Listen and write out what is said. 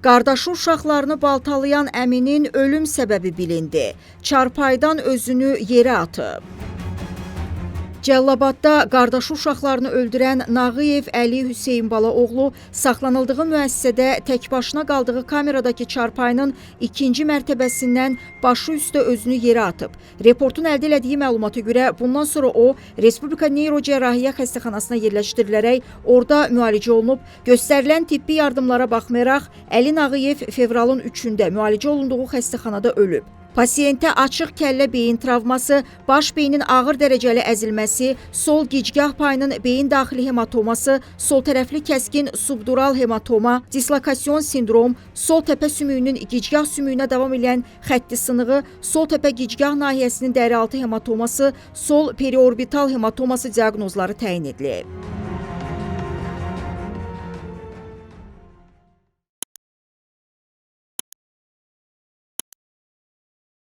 Qardaşı uşaqlarını baltalayan əminin ölüm səbəbi bilindi. Çarpaydan özünü yerə atıb. Cəllabadda qardaşı uşaqlarını öldürən Nağıyev Əli Hüseynbala oğlu saxlanıldığı müəssisədə təkbaşına qaldığı kameradakı çarpayının ikinci mərtəbəsindən başı üstə özünü yerə atıb. Reportun əldə elədiyi məlumata görə bundan sonra o, Respublika Neyrocərrahiyyə xəstəxanasına yerləşdirilərək orada müalicə olunub. Göstərilən tibbi yardımlara baxmayaraq, Əli Nağıyev fevralın 3-də müalicə olunduğu xəstəxanada ölüb. Pasiyentə açıq kəllə beyin travması, baş beynin ağır dərəcəli əzilməsi, sol gicgah payının beyin daxili hematoması, sol tərəfli kəskin subdural hematoma, dislokasyon sindrom, sol təpə sümüyünün gicgah sümüyünə davam edən xətti sınığı, sol təpə gicgah nahiyəsinin dərialtı hematoması, sol periorbital hematoması diaqnozları təyin edilib.